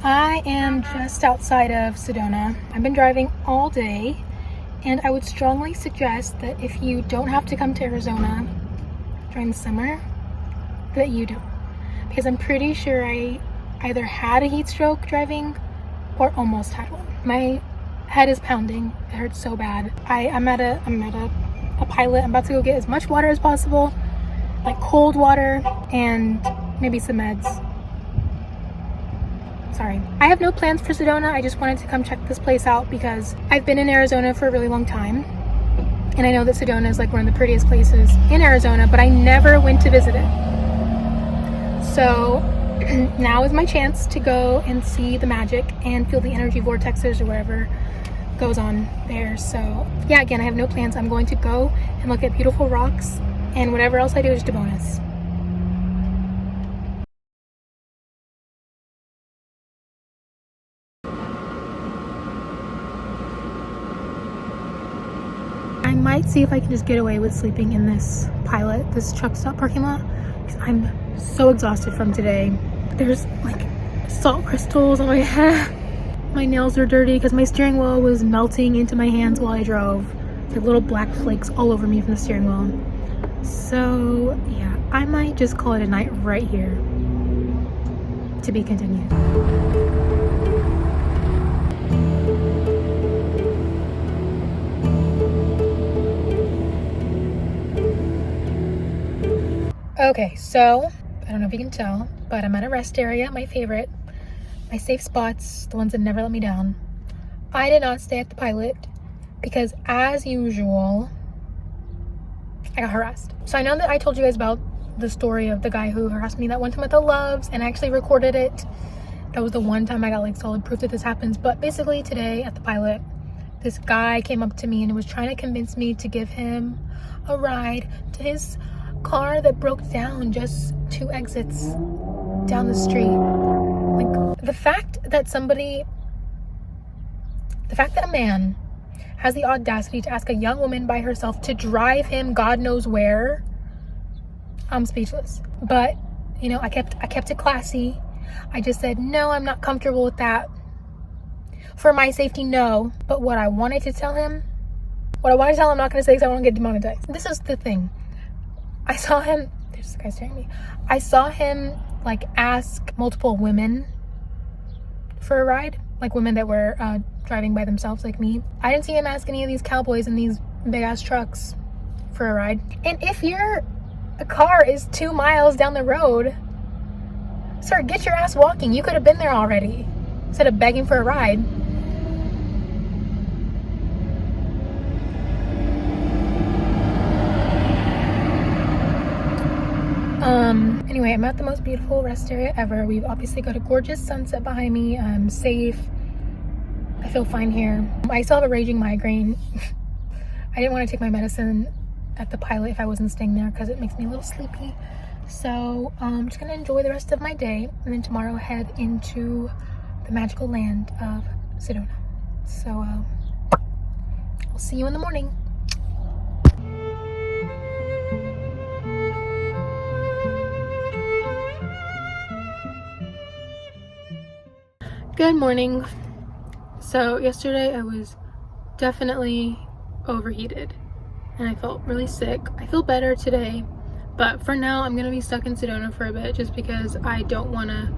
I am just outside of Sedona. I've been driving all day, and I would strongly suggest that if you don't have to come to Arizona during the summer, that you do. Because I'm pretty sure I either had a heat stroke driving or almost had one. My head is pounding. It hurts so bad. I'm at a pilot. I'm about to go get as much water as possible, like cold water and maybe some meds. Sorry. I have no plans for Sedona. I just wanted to come check this place out because I've been in Arizona for a really long time. And I know that Sedona is like one of the prettiest places in Arizona, but I never went to visit it. So now is my chance to go and see the magic and feel the energy vortexes or whatever goes on there. So yeah, again, I have no plans. I'm going to go and look at beautiful rocks, and whatever else I do is just a bonus. I might see if I can just get away with sleeping in this truck stop parking lot, because I'm so exhausted from today. There's like salt crystals on my head. My nails are dirty because my steering wheel was melting into my hands while I drove. Like little black flakes all over me from the steering wheel. So yeah, I might just call it a night right here. To be continued. Okay, so I don't know if you can tell, but I'm at a rest area, my favorite. My safe spots, the ones that never let me down. I did not stay at the pilot because, as usual, I got harassed. So I know that I told you guys about the story of the guy who harassed me that one time at the Loves, and I actually recorded it. That was the one time I got like solid proof that this happens. But basically today at the pilot, this guy came up to me and was trying to convince me to give him a ride to his car that broke down just 2 exits down the street. Like the fact that a man has the audacity to ask a young woman by herself to drive him God knows where, I'm speechless. But you know, I kept it classy. I just said, no, I'm not comfortable with that. For my safety, no. But what I wanted to tell him, I'm not going to say because I want to get demonetized. This is the thing. I saw him, there's this guy staring at me. I saw him like ask multiple women for a ride, like women that were driving by themselves like me. I didn't see him ask any of these cowboys in these big ass trucks for a ride. And if your car is 2 miles down the road, sir, get your ass walking. You could have been there already instead of begging for a ride. Anyway, I'm at the most beautiful rest area ever. We've obviously got a gorgeous sunset behind me. I'm safe. I feel fine here. I still have a raging migraine. I didn't want to take my medicine at the pilot if I wasn't staying there because it makes me a little sleepy. So I'm just gonna enjoy the rest of my day, and then tomorrow head into the magical land of Sedona. So I'll see you in the morning. Good morning. So yesterday I was definitely overheated and I felt really sick. I feel better today, but for now I'm gonna be stuck in Sedona for a bit just because I don't want to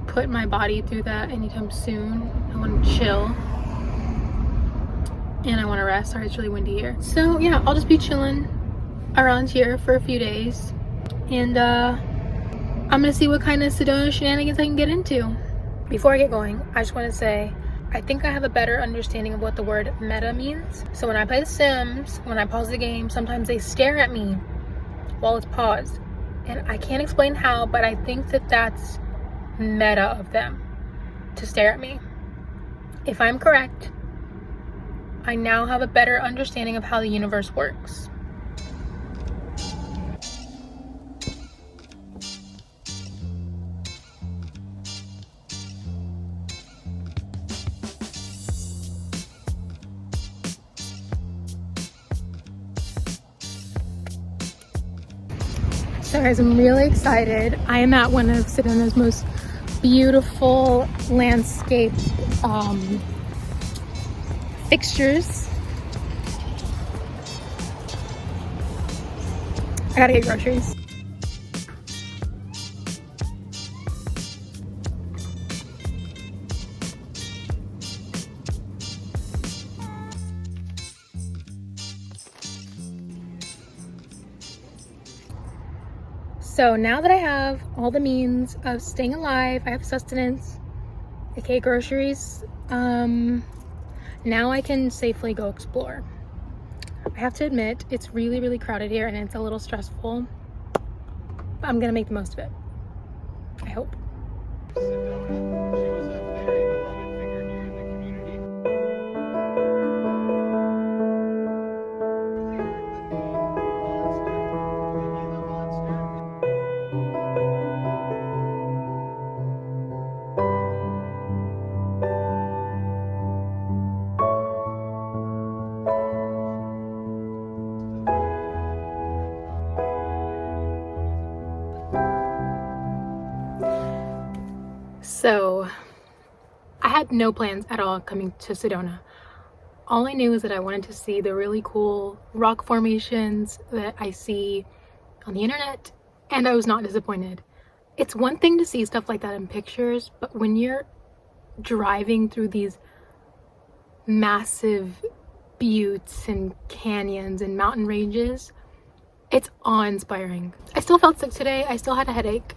put my body through that anytime soon. I want to chill and I want to rest. Sorry, it's really windy here. So yeah, I'll just be chilling around here for a few days, and I'm gonna see what kind of Sedona shenanigans I can get into. Before I get going, I just want to say I think I have a better understanding of what the word meta means. So when I play The Sims, when I pause the game, sometimes they stare at me while it's paused. And I can't explain how, but I think that that's meta of them to stare at me. If I'm correct, I now have a better understanding of how the universe works. So guys, I'm really excited. I am at one of Sedona's most beautiful landscape fixtures. I gotta get groceries. So now that I have all the means of staying alive, I have sustenance, aka groceries, now I can safely go explore. I have to admit, it's really, really crowded here and it's a little stressful, but I'm gonna make the most of it. I hope. So I had no plans at all coming to Sedona. All I knew is that I wanted to see the really cool rock formations that I see on the internet, and I was not disappointed. It's one thing to see stuff like that in pictures, but when you're driving through these massive buttes and canyons and mountain ranges, it's awe-inspiring. I still felt sick today. I still had a headache,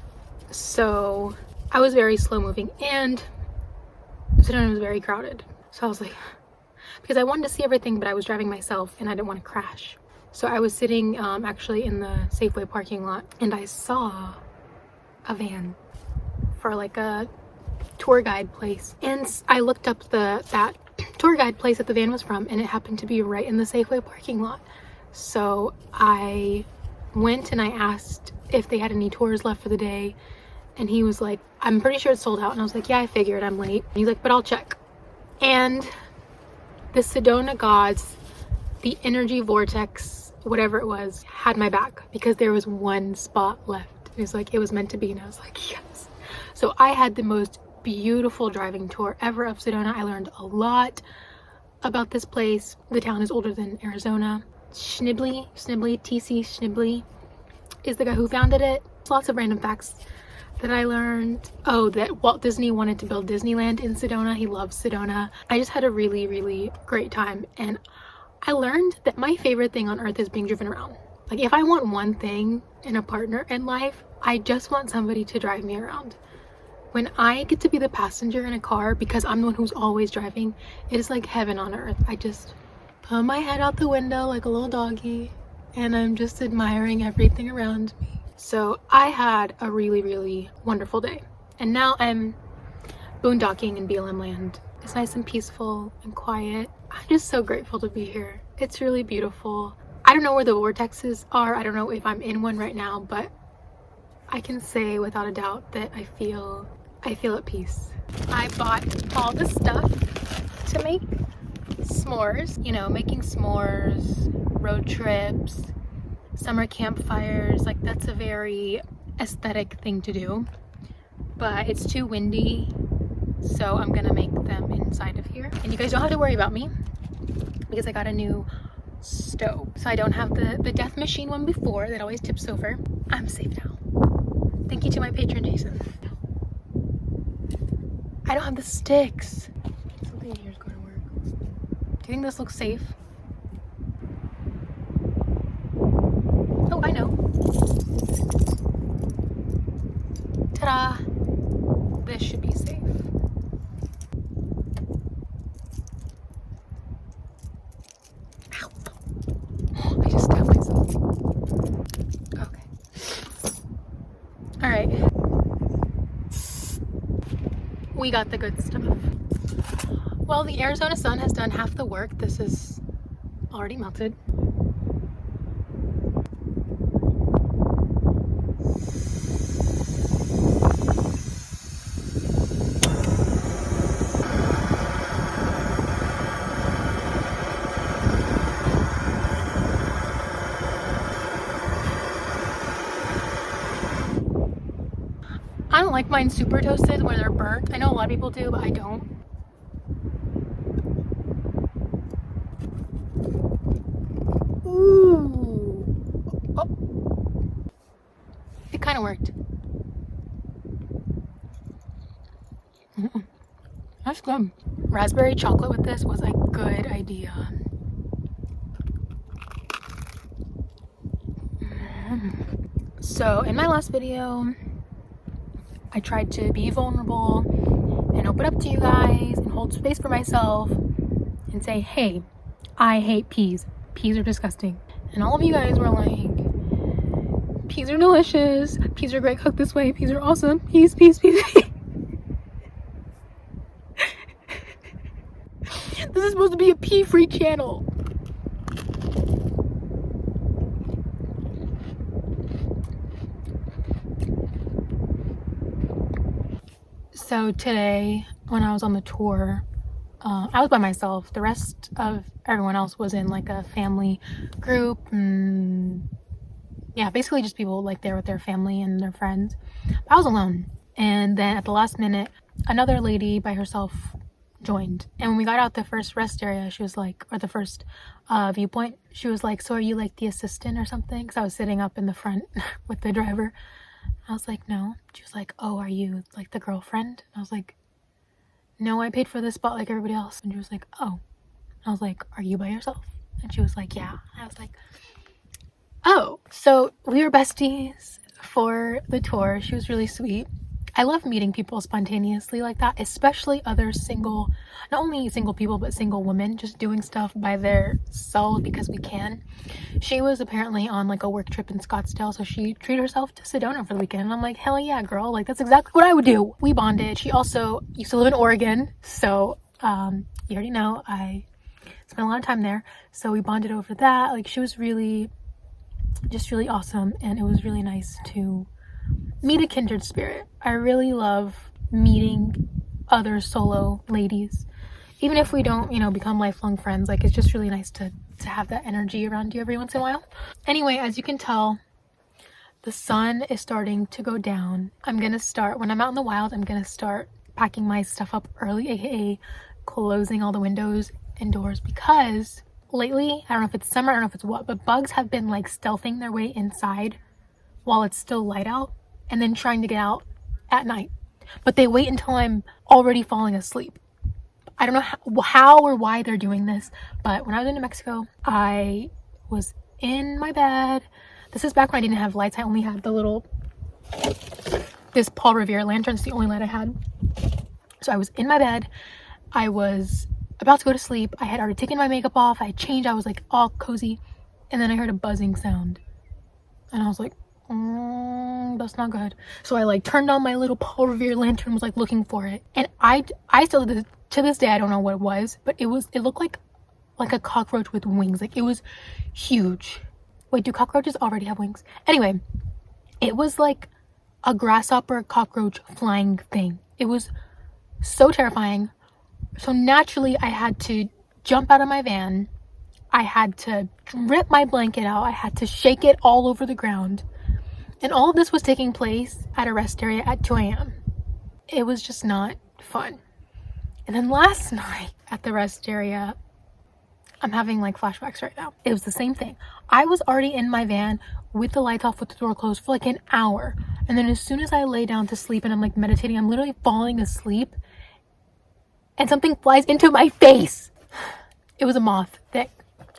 so I was very slow moving, and Sedona was very crowded. So I was like, because I wanted to see everything, but I was driving myself and I didn't want to crash. So I was sitting actually in the Safeway parking lot, and I saw a van for like a tour guide place. And I looked up that tour guide place that the van was from, and it happened to be right in the Safeway parking lot. So I went and I asked if they had any tours left for the day. And he was like, I'm pretty sure it's sold out. And I was like, yeah, I figured, I'm late. And he's like, but I'll check. And the Sedona gods, the energy vortex, whatever it was, had my back, because there was one spot left. It was like, it was meant to be. And I was like, yes. So I had the most beautiful driving tour ever of Sedona. I learned a lot about this place. The town is older than Arizona. Schnibley, TC Schnibley is the guy who founded it. Lots of random facts that I learned. Oh, that Walt Disney wanted to build Disneyland in Sedona. He loves Sedona. I just had a really, really great time. And I learned that my favorite thing on earth is being driven around. Like, if I want one thing in a partner in life, I just want somebody to drive me around. When I get to be the passenger in a car, because I'm the one who's always driving, it is like heaven on earth. I just put my head out the window like a little doggy, and I'm just admiring everything around me. So I had a really, really wonderful day. And now I'm boondocking in BLM land. It's nice and peaceful and quiet. I'm just so grateful to be here. It's really beautiful. I don't know where the vortexes are. I don't know if I'm in one right now, but I can say without a doubt that I feel at peace. I bought all the stuff to make s'mores. You know, making s'mores, road trips, summer campfires, like that's a very aesthetic thing to do, but it's too windy, so I'm gonna make them inside of here. And you guys don't have to worry about me, because I got a new stove, so I don't have the death machine one before that always tips over. I'm safe now. Thank you to my patron Jason. I don't have the sticks. Something here's gonna work. Do you think this looks safe? Oh, I know. Ta-da! This should be safe. Ow! I just stabbed myself. Okay. Alright. We got the good stuff. Well, the Arizona sun has done half the work. This is already melted. like mine super toasted where they're burnt. I know a lot of people do, but I don't. Ooh. Oh. It kind of worked. That's good. Raspberry chocolate with this was a good idea. So in my last video, I tried to be vulnerable and open up to you guys and hold space for myself and say, hey, I hate peas. Peas are disgusting. And all of you guys were like, peas are delicious. Peas are great cooked this way. Peas are awesome. Peas, peas, peas. This is supposed to be a pea-free channel. So today, when I was on the tour, I was by myself. The rest of everyone else was in like a family group. Yeah, basically just people like there with their family and their friends. I was alone. And then at the last minute, another lady by herself joined. And when we got out the first rest area, she was like, or the first viewpoint, she was like, so are you like the assistant or something? Because I was sitting up in the front with the driver. I was like, no. She was like, oh, are you like the girlfriend? I was like, no, I paid for this spot like everybody else. And she was like, oh. I was like, are you by yourself? And she was like, yeah. I was like, oh. So we were besties for the tour. She was really sweet. I love meeting people spontaneously like that, especially other single, not only single people, but single women just doing stuff by their selves because we can. She was apparently on like a work trip in Scottsdale, so she treated herself to Sedona for the weekend. And I'm like, hell yeah, girl. Like, that's exactly what I would do. We bonded. She also used to live in Oregon, so you already know I spent a lot of time there. So we bonded over that. Like, she was really, just really awesome, and it was really nice to meet a kindred spirit. I really love meeting other solo ladies, even if we don't, you know, become lifelong friends. Like, it's just really nice to have that energy around you every once in a while. Anyway, as you can tell, the sun is starting to go down. I'm gonna start, when I'm out in the wild, I'm gonna start packing my stuff up early, aka closing all the windows and doors, because lately, I don't know if it's summer, I don't know if it's what, but bugs have been like stealthing their way inside while it's still light out, and then trying to get out at night. But they wait until I'm already falling asleep. I don't know how or why they're doing this, but when I was in New Mexico, I was in my bed. This is back when I didn't have lights. I only had this Paul Revere lantern. It's the only light I had. So I was in my bed. I was about to go to sleep. I had already taken my makeup off. I had changed. I was like all cozy. And then I heard a buzzing sound. And I was like, that's not good. So I like turned on my little Paul Revere lantern, was like looking for it, and I still to this day I don't know what it was, but it looked like a cockroach with wings. Like, it was huge. Wait, do cockroaches already have wings? Anyway, it was like a grasshopper cockroach flying thing. It was so terrifying. So naturally I had to jump out of my van. I had to rip my blanket out. I had to shake it all over the ground. And all of this was taking place at a rest area at 2 a.m. It was just not fun. And then last night at the rest area, I'm having like flashbacks right now. It was the same thing. I was already in my van with the lights off, with the door closed for like an hour. And then as soon as I lay down to sleep and I'm like meditating, I'm literally falling asleep, and something flies into my face. It was a moth that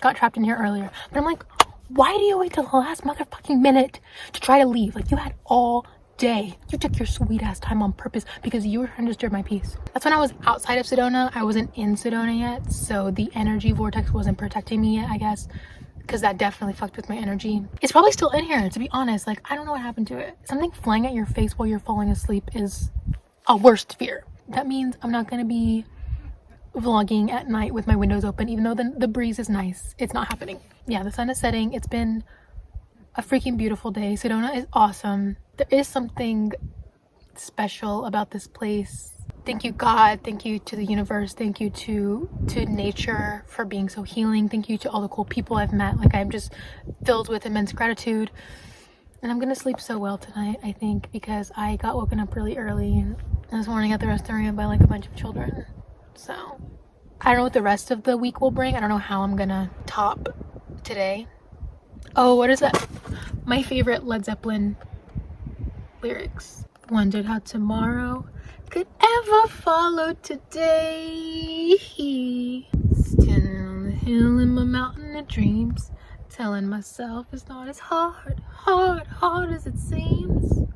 got trapped in here earlier. But I'm like, why do you wait till the last motherfucking minute to try to leave? Like, you had all day. You took your sweet ass time on purpose because you were trying to disturb my peace. That's when I was outside of Sedona. I wasn't in Sedona yet, so the energy vortex wasn't protecting me yet, I guess, because that definitely fucked with my energy. It's probably still in here, to be honest. Like, I don't know what happened to it. Something flying at your face while you're falling asleep is a worst fear. That means I'm not gonna be vlogging at night with my windows open, even though the breeze is nice. It's not happening. Yeah, the sun is setting. It's been a freaking beautiful day. Sedona is awesome. There is something special about this place. Thank you, God. Thank you to the universe. Thank you to nature for being so healing. Thank you to all the cool people I've met. Like, I'm just filled with immense gratitude. And I'm gonna sleep so well tonight, I think, because I got woken up really early and this morning at the restaurant by like a bunch of children. So I don't know what the rest of the week will bring. I don't know how I'm gonna top today. Oh, what is that? My favorite Led Zeppelin lyrics. Wondered how tomorrow could ever follow today. Standing on the hill in my mountain of dreams, telling myself it's not as hard as it seems.